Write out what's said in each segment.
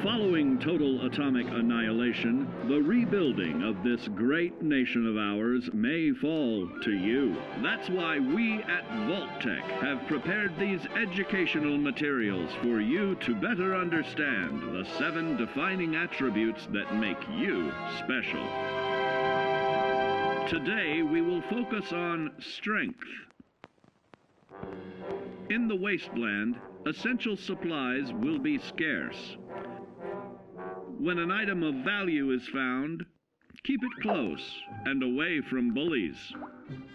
Following total atomic annihilation, the rebuilding of this great nation of ours may fall to you. That's why we at Vault-Tec have prepared these educational materials for you to better understand the 7 defining attributes that make you special. Today, we will focus on strength. In the wasteland, essential supplies will be scarce. When an item of value is found, keep it close and away from bullies.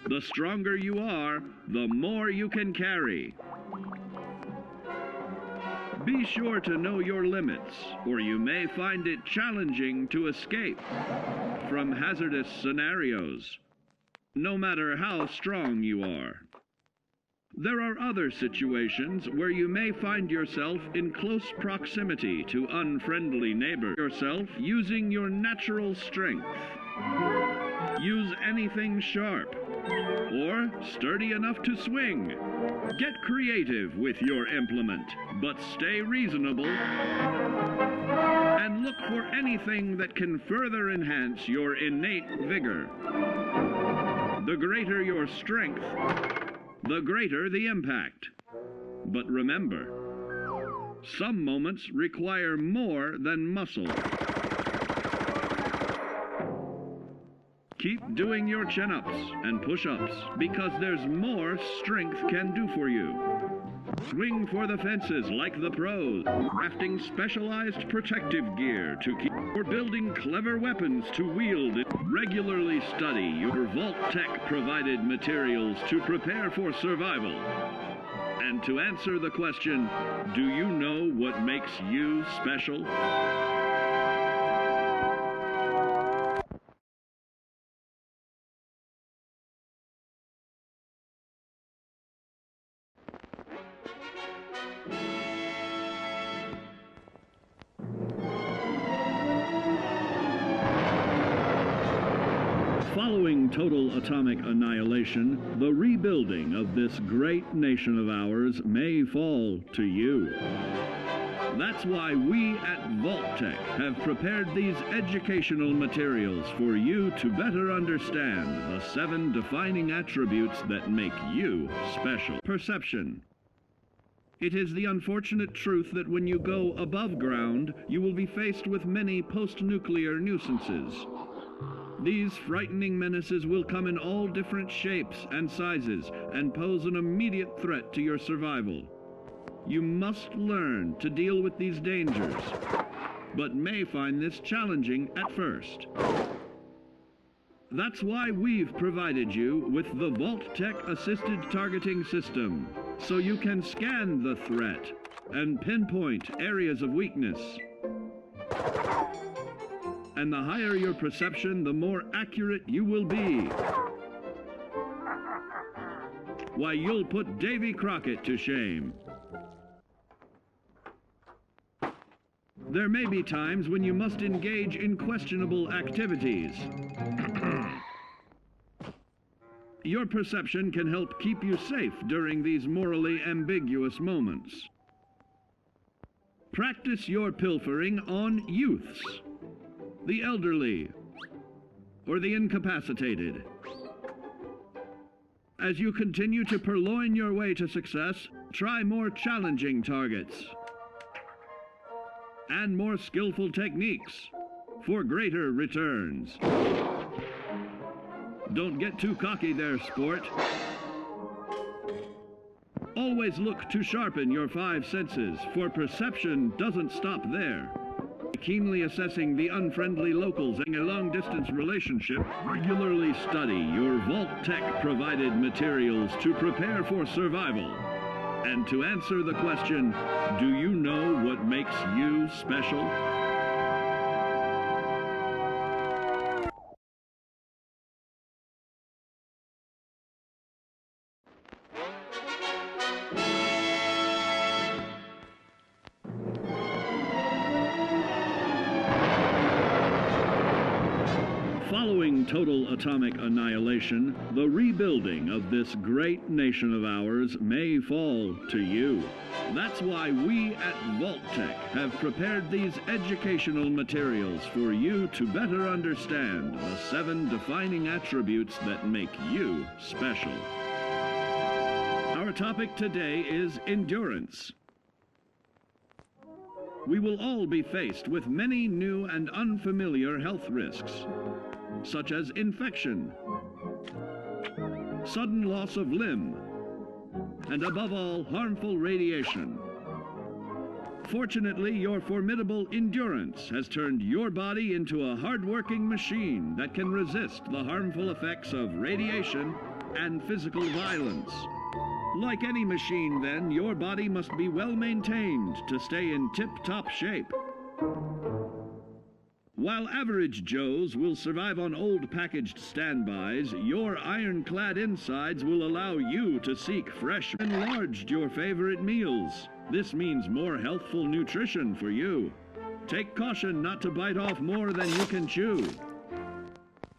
The stronger you are, the more you can carry. Be sure to know your limits, or you may find it challenging to escape from hazardous scenarios, no matter how strong you are. There are other situations where you may find yourself in close proximity to unfriendly neighbors. Yourself using your natural strength. Use anything sharp or sturdy enough to swing. Get creative with your implement, but stay reasonable. And look for anything that can further enhance your innate vigor. The greater your strength, the greater the impact. But remember, some moments require more than muscle. Keep doing your chin-ups and push-ups, because there's more strength can do for you. Swing for the fences like the pros, crafting specialized protective gear to keep, or building clever weapons to wield. Regularly study your Vault-Tec provided materials to prepare for survival. And to answer the question, do you know what makes you special? Following total atomic annihilation, the rebuilding of this great nation of ours may fall to you. That's why we at Vault-Tec have prepared these educational materials for you to better understand the 7 defining attributes that make you special. Perception. It is the unfortunate truth that when you go above ground, you will be faced with many post-nuclear nuisances. These frightening menaces will come in all different shapes and sizes and pose an immediate threat to your survival. You must learn to deal with these dangers, but may find this challenging at first. That's why we've provided you with the Vault-Tec Assisted Targeting System, so you can scan the threat and pinpoint areas of weakness. And the higher your perception, the more accurate you will be. Why, you'll put Davy Crockett to shame. There may be times when you must engage in questionable activities. Your perception can help keep you safe during these morally ambiguous moments. Practice your pilfering on youths, the elderly, or the incapacitated. As you continue to purloin your way to success, try more challenging targets and more skillful techniques for greater returns. Don't get too cocky there, sport. Always look to sharpen your 5 senses, for perception doesn't stop there. Keenly assessing the unfriendly locals in a long-distance relationship, regularly study your Vault-Tec provided materials to prepare for survival. And to answer the question, do you know what makes you special? Following Following total atomic annihilation, the rebuilding of this great nation of ours may fall to you. That's why we at Vault-Tec have prepared these educational materials for you to better understand the 7 defining attributes that make you special. Our topic today is endurance. We will all be faced with many new and unfamiliar health risks, such as infection, sudden loss of limb, and above all, harmful radiation. Fortunately, your formidable endurance has turned your body into a hard-working machine that can resist the harmful effects of radiation and physical violence. Like any machine, then, your body must be well maintained to stay in tip-top shape. While average Joes will survive on old packaged standbys, your ironclad insides will allow you to seek fresh, enlarged your favorite meals. This means more healthful nutrition for you. Take caution not to bite off more than you can chew.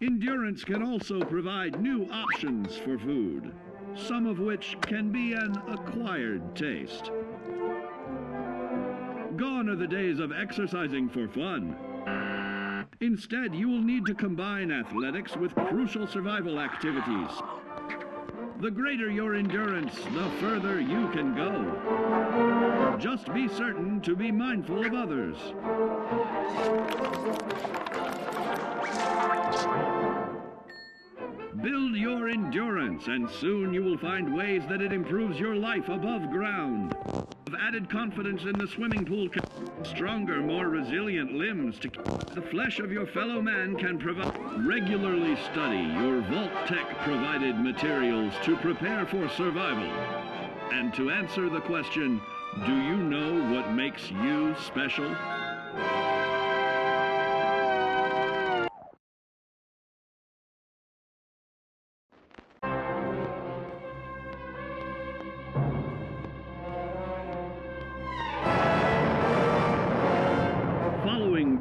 Endurance can also provide new options for food, some of which can be an acquired taste. Gone are the days of exercising for fun. Instead, you will need to combine athletics with crucial survival activities. The greater your endurance, the further you can go. Just be certain to be mindful of others. Build your endurance, and soon you will find ways that it improves your life above ground. Have added confidence in the swimming pool, stronger, more resilient limbs to the flesh of your fellow man can provide. Regularly study your Vault-Tec provided materials to prepare for survival. And to answer the question, do you know what makes you special?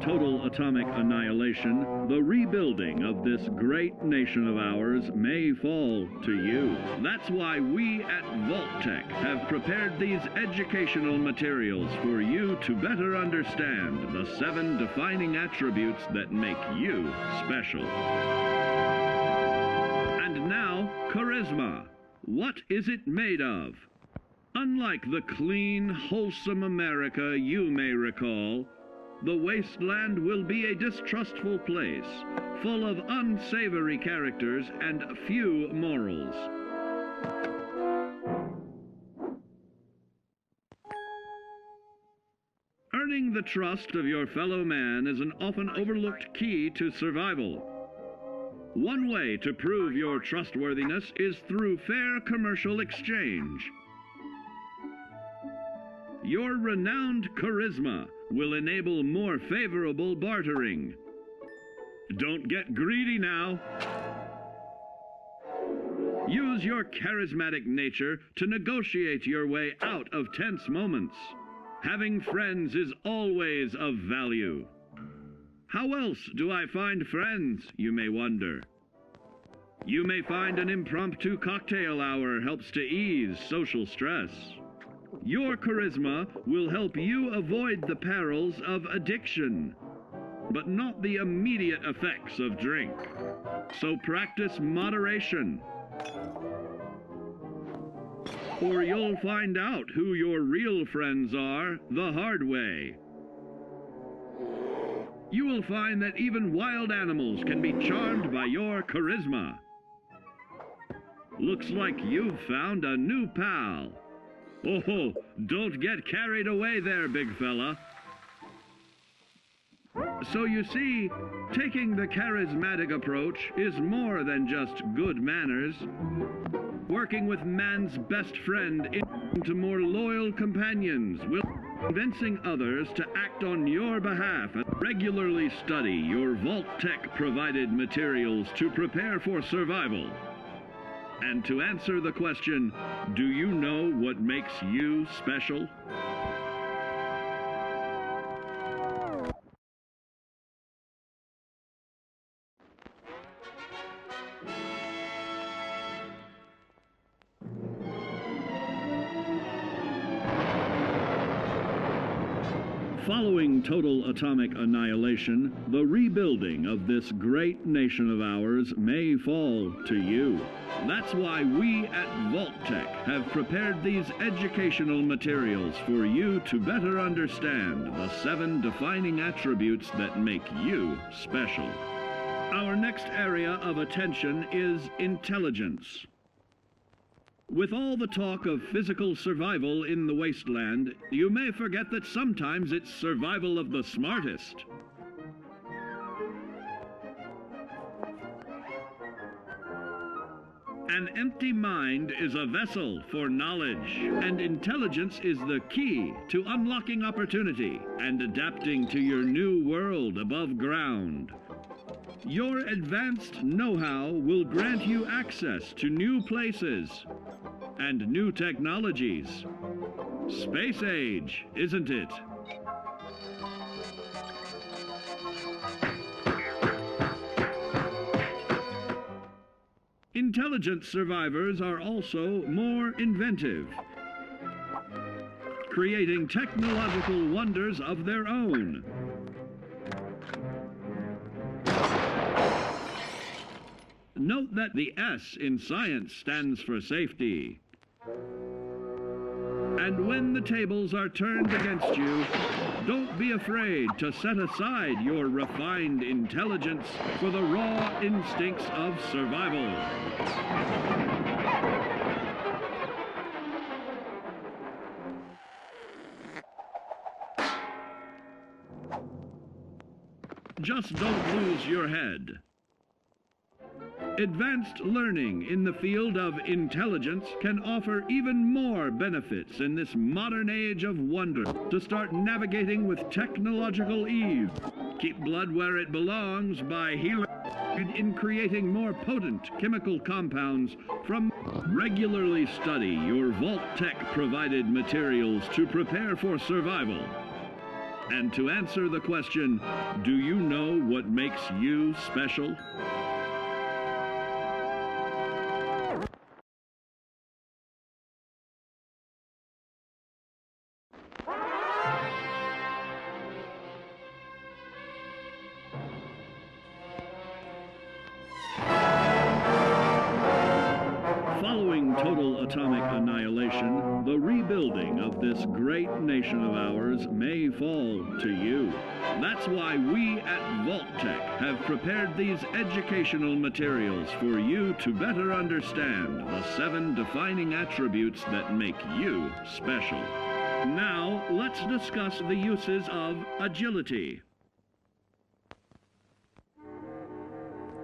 Total atomic annihilation, the rebuilding of this great nation of ours may fall to you. That's why we at Vault-Tec have prepared these educational materials for you to better understand the 7 defining attributes that make you special. And now, charisma. What is it made of? Unlike the clean, wholesome America you may recall, the wasteland will be a distrustful place, full of unsavory characters and few morals. Earning the trust of your fellow man is an often overlooked key to survival. One way to prove your trustworthiness is through fair commercial exchange. Your renowned charisma will enable more favorable bartering. Don't get greedy now. Use your charismatic nature to negotiate your way out of tense moments. Having friends is always of value. How else do I find friends, you may wonder? You may find an impromptu cocktail hour helps to ease social stress. Your charisma will help you avoid the perils of addiction, but not the immediate effects of drink. So practice moderation, or you'll find out who your real friends are the hard way. You will find that even wild animals can be charmed by your charisma. Looks like you've found a new pal. Oh, don't get carried away there, big fella. So you see, taking the charismatic approach is more than just good manners. Working with man's best friend into more loyal companions will convincing others to act on your behalf. Regularly study your Vault-Tec provided materials to prepare for survival. And to answer the question, do you know what makes you special? Following total atomic annihilation, the rebuilding of this great nation of ours may fall to you. That's why we at Vault-Tec have prepared these educational materials for you to better understand the 7 defining attributes that make you special. Our next area of attention is intelligence. With all the talk of physical survival in the wasteland, you may forget that sometimes it's survival of the smartest. An empty mind is a vessel for knowledge, and intelligence is the key to unlocking opportunity and adapting to your new world above ground. Your advanced know-how will grant you access to new places and new technologies. Space age, isn't it? Intelligent survivors are also more inventive, creating technological wonders of their own. Note that the S in science stands for safety. And when the tables are turned against you, don't be afraid to set aside your refined intelligence for the raw instincts of survival. Just don't lose your head. Advanced learning in the field of intelligence can offer even more benefits in this modern age of wonder to start navigating with technological ease. Keep blood where it belongs by healing in creating more potent chemical compounds from. Regularly study your Vault-Tec provided materials to prepare for survival. And to answer the question, do you know what makes you special? Following total atomic annihilation, the rebuilding of this great nation of ours may fall to you. That's why we at Vault-Tec have prepared these educational materials for you to better understand the 7 defining attributes that make you special. Now, let's discuss the uses of agility.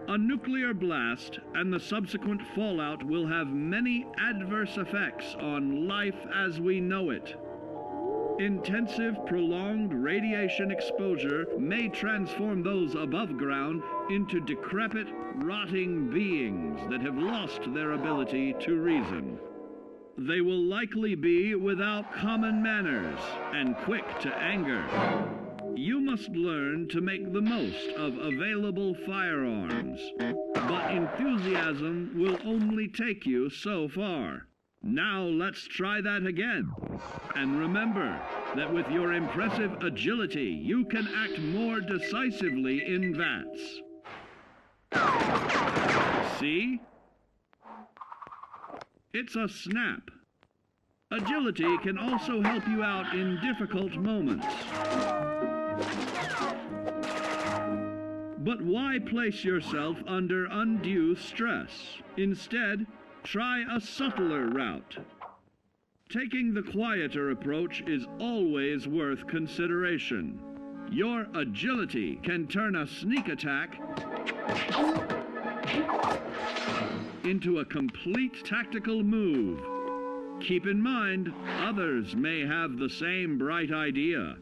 A nuclear blast and the subsequent fallout will have many adverse effects on life as we know it. Intensive, prolonged radiation exposure may transform those above ground into decrepit, rotting beings that have lost their ability to reason. They will likely be without common manners and quick to anger. You must learn to make the most of available firearms, but enthusiasm will only take you so far. Now let's try that again. And remember that with your impressive agility, you can act more decisively in VATS. See? It's a snap. Agility can also help you out in difficult moments. But why place yourself under undue stress? Instead, try a subtler route. Taking the quieter approach is always worth consideration. Your agility can turn a sneak attack into a complete tactical move. Keep in mind, others may have the same bright idea.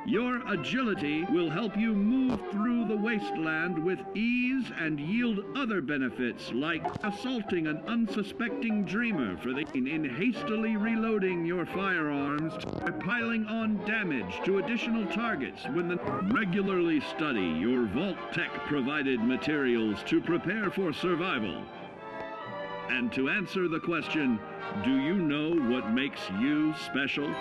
Your agility will help you move through the wasteland with ease and yield other benefits like assaulting an unsuspecting dreamer in hastily reloading your firearms by piling on damage to additional targets when the regularly study your Vault-Tec provided materials to prepare for survival. And to answer the question, Do you know what makes you special?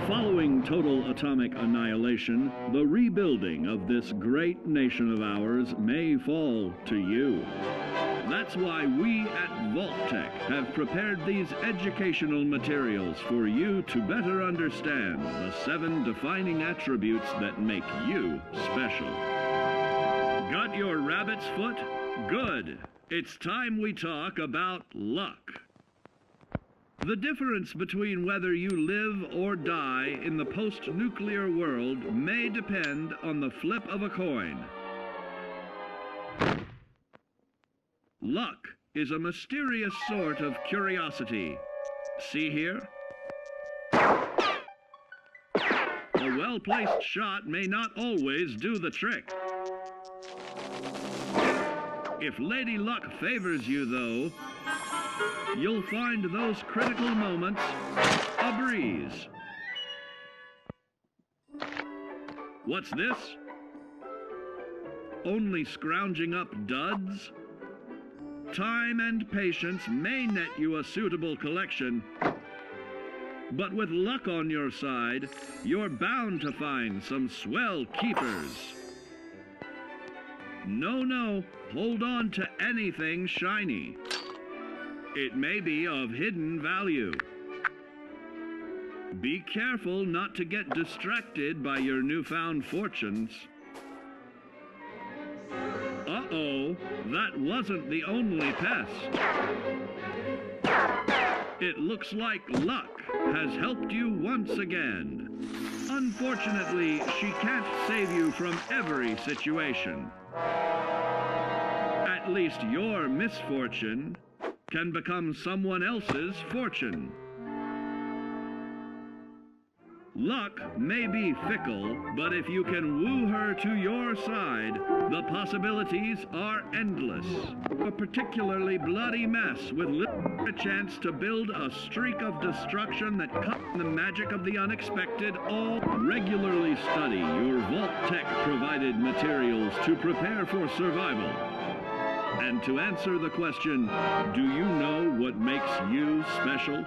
Following total atomic annihilation, the rebuilding of this great nation of ours may fall to you. That's why we at Vault-Tec have prepared these educational materials for you to better understand the 7 defining attributes that make you special. Got your rabbit's foot? Good. It's time we talk about luck. The difference between whether you live or die in the post-nuclear world may depend on the flip of a coin. Luck is a mysterious sort of curiosity. See here? A well-placed shot may not always do the trick. If Lady Luck favors you, though, you'll find those critical moments a breeze. What's this? Only scrounging up duds? Time and patience may net you a suitable collection, but with luck on your side, you're bound to find some swell keepers. No, hold on to anything shiny. It may be of hidden value. Be careful not to get distracted by your newfound fortunes. Uh-oh, that wasn't the only pest. It looks like luck has helped you once again. Unfortunately, she can't save you from every situation. At least your misfortune can become someone else's fortune. Luck may be fickle, but if you can woo her to your side, the possibilities are endless. A particularly bloody mess with a chance to build a streak of destruction that cuts the magic of the unexpected. All regularly study your Vault-Tec provided materials to prepare for survival. And to answer the question, do you know what makes you special?